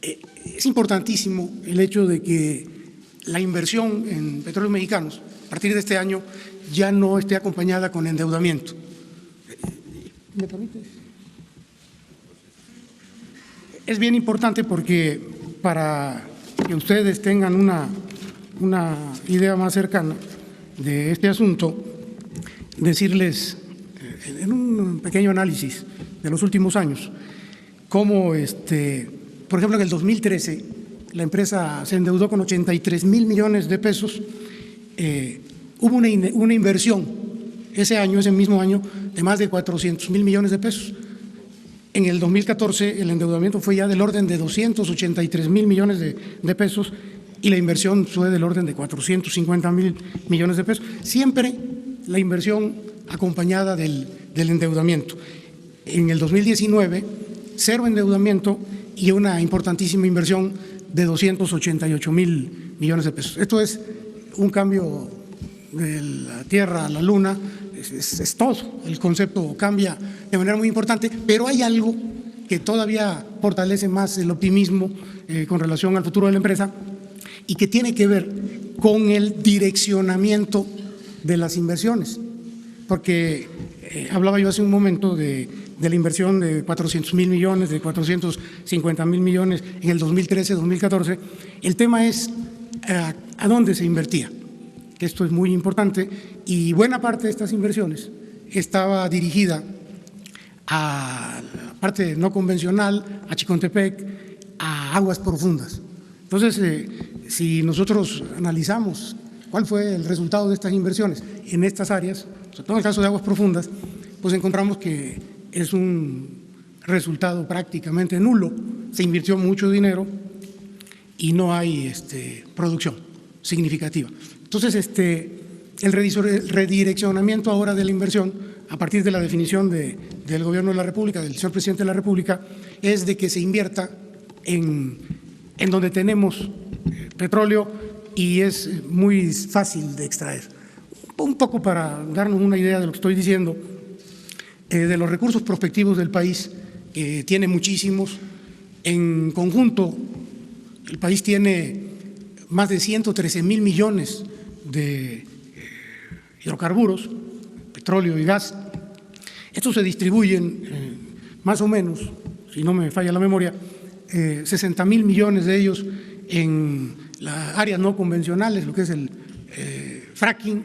Es importantísimo el hecho de que la inversión en petróleos mexicanos, a partir de este año, ya no esté acompañada con endeudamiento. ¿Me permites? Es bien importante porque para que ustedes tengan una idea más cercana de este asunto, decirles en un pequeño análisis de los últimos años cómo, por ejemplo, en el 2013 la empresa se endeudó con 83,000 millones de pesos. Hubo una inversión ese mismo año, de más de 400,000 millones de pesos. En el 2014 el endeudamiento fue ya del orden de 283,000 millones de pesos y la inversión fue del orden de 450,000 millones de pesos. Siempre la inversión acompañada del endeudamiento. En el 2019, cero endeudamiento y una importantísima inversión de 288,000 millones de pesos. Esto es un cambio de la Tierra a la Luna, es todo. El concepto cambia de manera muy importante, pero hay algo que todavía fortalece más el optimismo con relación al futuro de la empresa y que tiene que ver con el direccionamiento de las inversiones. Porque hablaba yo hace un momento de la inversión de 400,000 millones, de 450,000 millones en el 2013-2014. El tema es a dónde se invertía, que esto es muy importante, y buena parte de estas inversiones estaba dirigida a la parte no convencional, a Chicontepec, a aguas profundas. Entonces, si nosotros analizamos cuál fue el resultado de estas inversiones en estas áreas, sobre todo en el caso de aguas profundas, pues encontramos que es un resultado prácticamente nulo. Se invirtió mucho dinero y no hay producción significativa. Entonces, el redireccionamiento ahora de la inversión, a partir de la definición del Gobierno de la República, del señor Presidente de la República, es de que se invierta en donde tenemos petróleo y es muy fácil de extraer. Un poco para darnos una idea de lo que estoy diciendo, de los recursos prospectivos del país, que tiene muchísimos. En conjunto, el país tiene más de 113,000 millones de hidrocarburos, petróleo y gas. Estos se distribuyen más o menos, si no me falla la memoria, 60,000 millones de ellos en las áreas no convencionales, lo que es el fracking,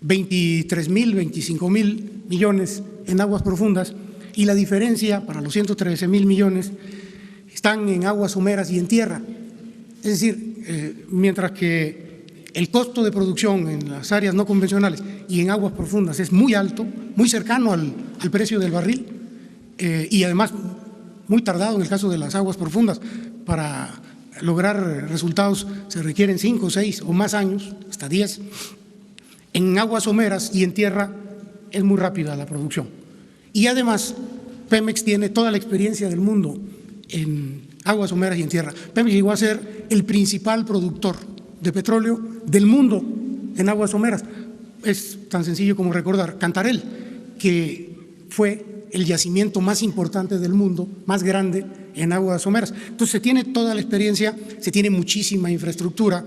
23,000, 25,000 millones en aguas profundas, y la diferencia para los 113,000 millones están en aguas someras y en tierra. Es decir, mientras que el costo de producción en las áreas no convencionales y en aguas profundas es muy alto, muy cercano al precio del barril, y además muy tardado en el caso de las aguas profundas. Para lograr resultados se requieren 5, 6 o más años, hasta 10. En aguas someras y en tierra es muy rápida la producción. Y además, Pemex tiene toda la experiencia del mundo en aguas someras y en tierra. Pemex llegó a ser el principal productor de petróleo del mundo en aguas someras. Es tan sencillo como recordar Cantarell, que fue el yacimiento más importante del mundo, más grande en aguas someras. Entonces, se tiene toda la experiencia, se tiene muchísima infraestructura,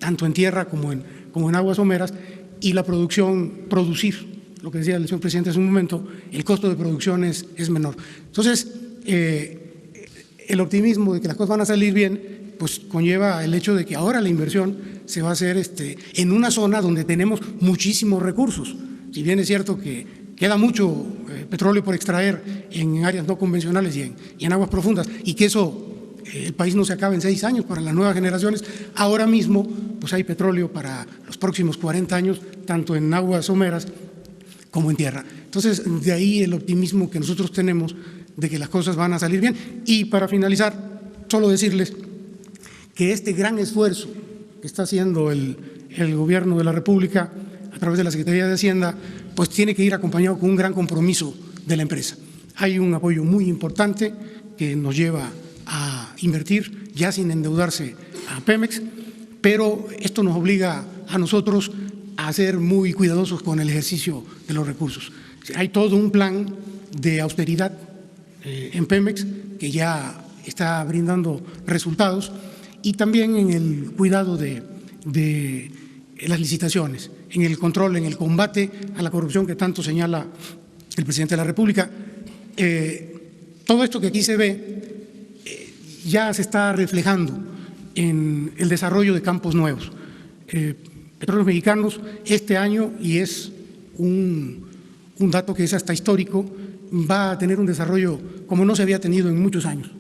tanto en tierra como en aguas someras, y la producir, lo que decía el señor presidente hace un momento, el costo de producción es menor. Entonces, el optimismo de que las cosas van a salir bien, pues conlleva el hecho de que ahora la inversión se va a hacer en una zona donde tenemos muchísimos recursos. Si bien es cierto que queda mucho petróleo por extraer en áreas no convencionales y en aguas profundas, y que eso el país no se acaba en 6 años para las nuevas generaciones, ahora mismo pues hay petróleo para los próximos 40 años, tanto en aguas someras como en tierra. Entonces, de ahí el optimismo que nosotros tenemos de que las cosas van a salir bien. Y para finalizar, solo decirles que este gran esfuerzo que está haciendo el Gobierno de la República a través de la Secretaría de Hacienda, pues tiene que ir acompañado con un gran compromiso de la empresa. Hay un apoyo muy importante que nos lleva a invertir ya sin endeudarse a Pemex, pero esto nos obliga a nosotros a ser muy cuidadosos con el ejercicio de los recursos. Hay todo un plan de austeridad en Pemex que ya está brindando resultados, y también en el cuidado de las licitaciones, en el control, en el combate a la corrupción que tanto señala el presidente de la República. Todo esto que aquí se ve ya se está reflejando en el desarrollo de campos nuevos. Petróleos Mexicanos este año, y es un dato que es hasta histórico, va a tener un desarrollo como no se había tenido en muchos años,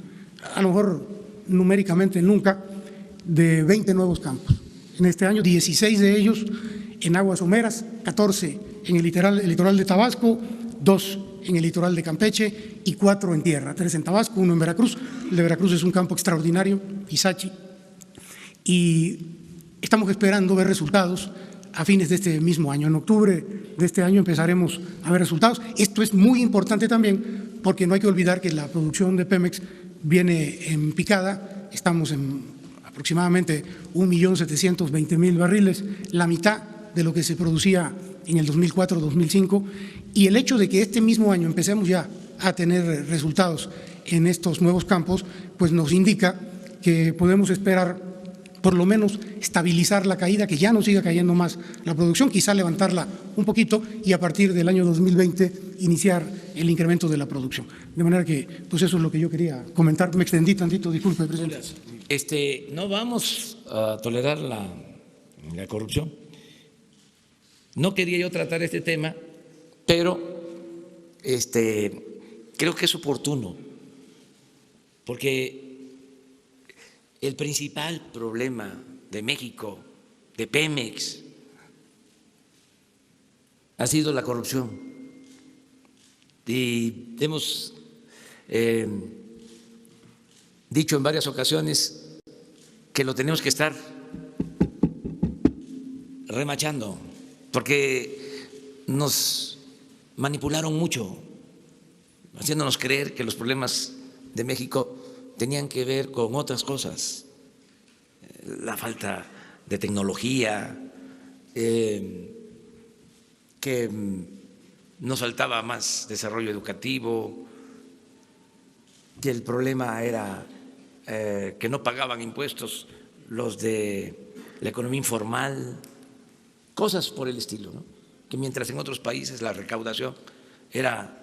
a lo mejor numéricamente nunca, de 20 nuevos campos. En este año, 16 de ellos en aguas someras, 14 en el litoral de Tabasco, 2 en el litoral de Campeche y 4 en tierra, 3 en Tabasco, 1 en Veracruz. El de Veracruz es un campo extraordinario, Izachi, y estamos esperando ver resultados a fines de este mismo año. En octubre de este año empezaremos a ver resultados. Esto es muy importante también porque no hay que olvidar que la producción de Pemex viene en picada. Estamos en aproximadamente 1.720.000 barriles, la mitad de lo que se producía en el 2004-2005, y el hecho de que este mismo año empecemos ya a tener resultados en estos nuevos campos, pues nos indica que podemos esperar por lo menos estabilizar la caída, que ya no siga cayendo más la producción, quizá levantarla un poquito y a partir del año 2020 iniciar el incremento de la producción. De manera que, pues eso es lo que yo quería comentar. Me extendí tantito, disculpe, presidente. No vamos a tolerar la corrupción. No quería yo tratar este tema, pero creo que es oportuno, porque el principal problema de México, de Pemex, ha sido la corrupción. Y hemos dicho en varias ocasiones que lo tenemos que estar remachando, porque nos manipularon mucho, haciéndonos creer que los problemas de México tenían que ver con otras cosas, la falta de tecnología, que nos faltaba más desarrollo educativo, que el problema era que no pagaban impuestos los de la economía informal, cosas por el estilo, ¿no? Que mientras en otros países la recaudación era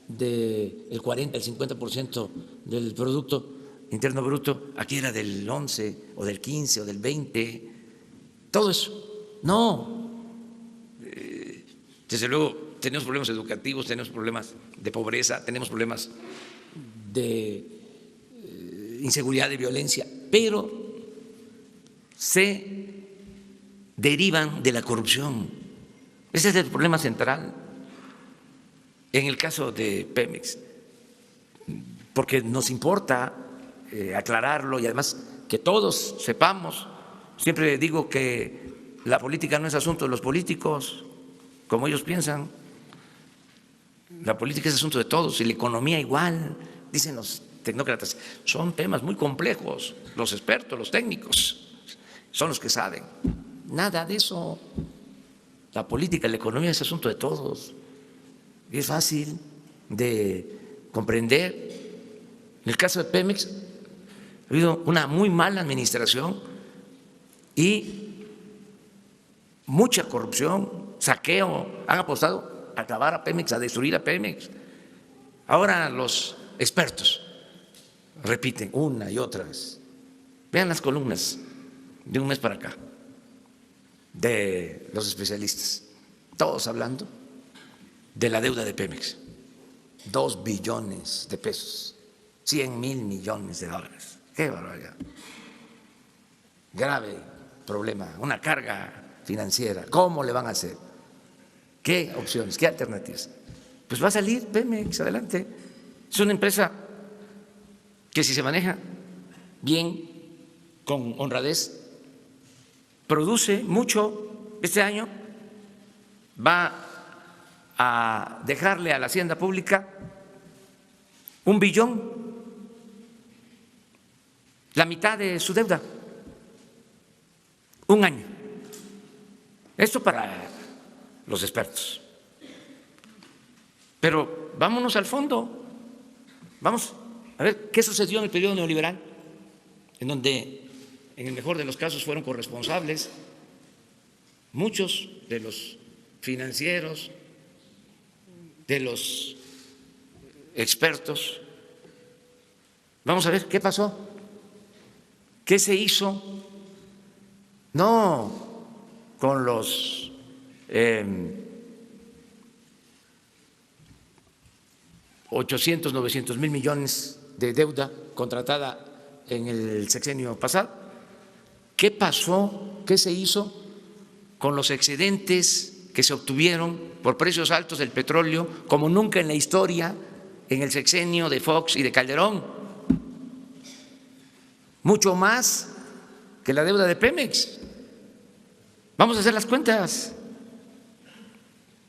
del 40 al 50% del Producto Interno Bruto, aquí era del 11 o del 15 o del 20, todo eso. No, desde luego tenemos problemas educativos, tenemos problemas de pobreza, tenemos problemas de inseguridad, de violencia, pero se derivan de la corrupción. Ese es el problema central en el caso de Pemex, porque nos importa aclararlo y además que todos sepamos. Siempre digo que la política no es asunto de los políticos, como ellos piensan. La política es asunto de todos y la economía igual, dicen los tecnócratas. Son temas muy complejos, los expertos, los técnicos son los que saben. Nada de eso. La política, la economía es asunto de todos y es fácil de comprender. En el caso de Pemex ha habido una muy mala administración y mucha corrupción, saqueo. Han apostado a acabar a Pemex, a destruir a Pemex. Ahora los expertos repiten una y otra vez. Vean las columnas de un mes para acá de los especialistas, todos hablando de la deuda de Pemex, 2 billones de pesos, 100,000 millones de dólares. ¡Qué barbaridad! Grave problema, una carga financiera. ¿Cómo le van a hacer? ¿Qué opciones? ¿Qué alternativas? Pues va a salir Pemex adelante. Es una empresa que, si se maneja bien, con honradez, produce mucho. Este año va a dejarle a la hacienda pública 1 billón, la mitad de su deuda, un año. Esto para los expertos. Pero vámonos al fondo, vamos A ver, ¿qué sucedió en el periodo neoliberal? En donde, en el mejor de los casos, fueron corresponsables muchos de los financieros, de los expertos. Vamos a ver qué pasó, qué se hizo, no con los 800, 900 mil millones de deuda contratada en el sexenio pasado. ¿Qué pasó? ¿Qué se hizo con los excedentes que se obtuvieron por precios altos del petróleo como nunca en la historia en el sexenio de Fox y de Calderón? Mucho más que la deuda de Pemex. Vamos a hacer las cuentas.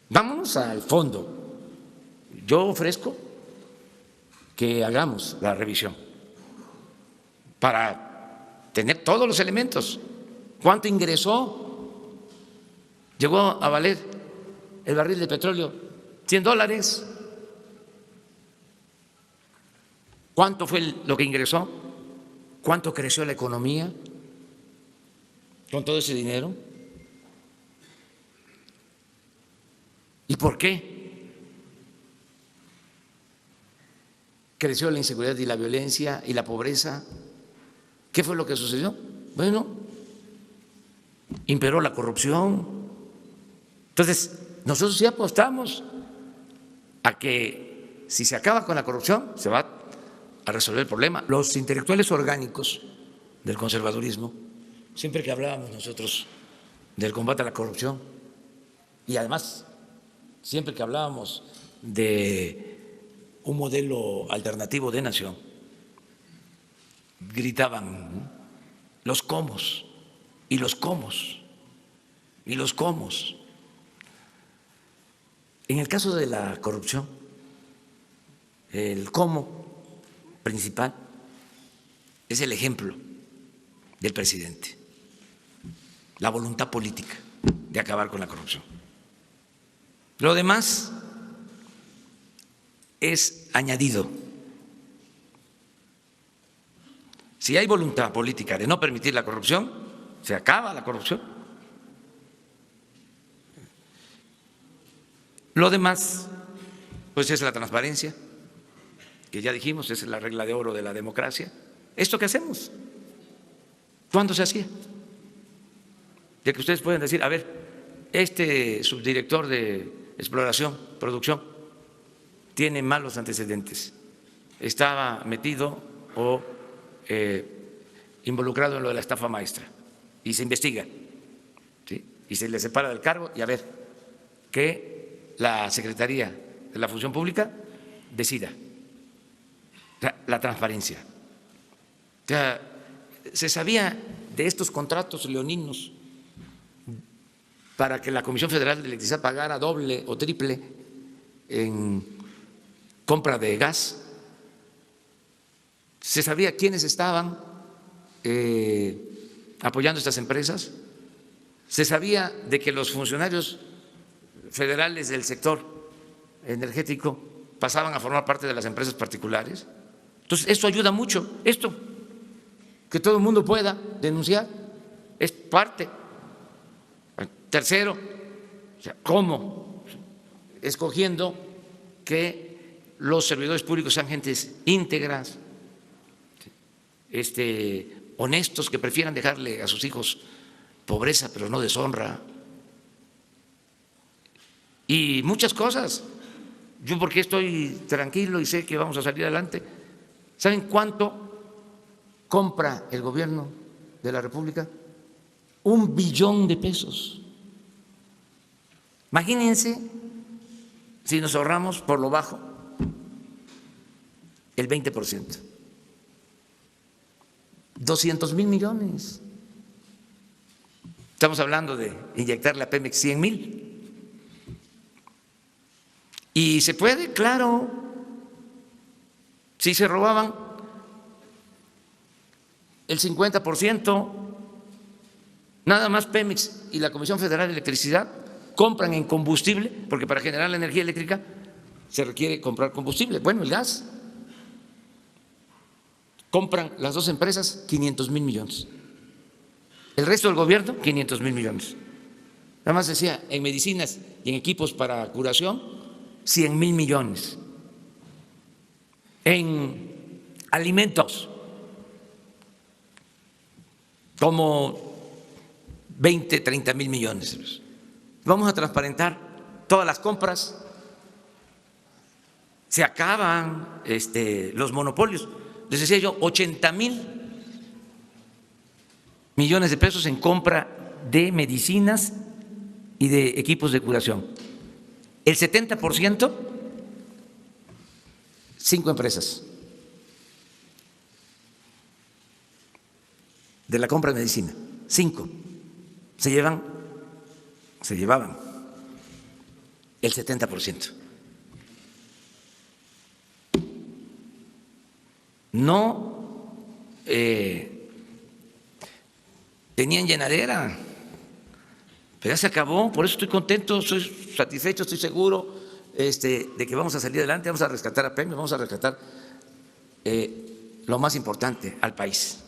Vámonos al fondo. Yo ofrezco que hagamos la revisión para tener todos los elementos. ¿Cuánto ingresó? Llegó a valer el barril de petróleo $100. ¿Cuánto fue lo que ingresó? ¿Cuánto creció la economía con todo ese dinero? ¿Y por qué creció la inseguridad y la violencia y la pobreza? ¿Qué fue lo que sucedió? Bueno, imperó la corrupción. Entonces, nosotros sí apostamos a que si se acaba con la corrupción, se va a resolver el problema. Los intelectuales orgánicos del conservadurismo, siempre que hablábamos nosotros del combate a la corrupción y además siempre que hablábamos de un modelo alternativo de nación, gritaban los comos y los comos y los comos. En el caso de la corrupción, el cómo principal es el ejemplo del presidente, la voluntad política de acabar con la corrupción. Lo demás es añadido. Si hay voluntad política de no permitir la corrupción, se acaba la corrupción. Lo demás, pues es la transparencia, que ya dijimos, es la regla de oro de la democracia. ¿Esto qué hacemos? ¿Cuándo se hacía? De que ustedes pueden decir, a ver, este subdirector de exploración, producción, tiene malos antecedentes, estaba metido o involucrado en lo de la estafa maestra y se investiga, ¿sí? Y se le separa del cargo y a ver que la Secretaría de la Función Pública decida. O sea, la transparencia. O sea, se sabía de estos contratos leoninos para que la Comisión Federal de Electricidad pagara doble o triple en compra de gas. Se sabía quiénes estaban apoyando estas empresas. Se sabía de que los funcionarios federales del sector energético pasaban a formar parte de las empresas particulares. Entonces, esto ayuda mucho, esto, que todo el mundo pueda denunciar, es parte. Tercero, ¿cómo? Escogiendo que los servidores públicos sean gentes íntegras, honestos, que prefieran dejarle a sus hijos pobreza, pero no deshonra. Y muchas cosas. Yo porque estoy tranquilo y sé que vamos a salir adelante. ¿Saben cuánto compra el gobierno de la República? $1 billón de pesos. Imagínense si nos ahorramos por lo bajo el 20%. 200,000 millones. Estamos hablando de inyectarle a Pemex 100,000. Y se puede, claro. Si se robaban el 50%, nada más Pemex y la Comisión Federal de Electricidad compran en combustible, porque para generar la energía eléctrica se requiere comprar combustible, bueno, el gas. compran las dos empresas 500,000 millones. El resto del gobierno, 500,000 millones. Nada más decía, en medicinas y en equipos para curación, 100,000 millones. En alimentos, como 20, 30,000 millones. Vamos a transparentar todas las compras. Se acaban los monopolios. Les decía yo, 80,000 millones de pesos en compra de medicinas y de equipos de curación. El 70%, 5 empresas de la compra de medicina. 5 se llevaban el 70%. No tenían llenadera, pero ya se acabó. Por eso estoy contento, estoy satisfecho, estoy seguro de que vamos a salir adelante, vamos a rescatar a Pemex, vamos a rescatar lo más importante, al país.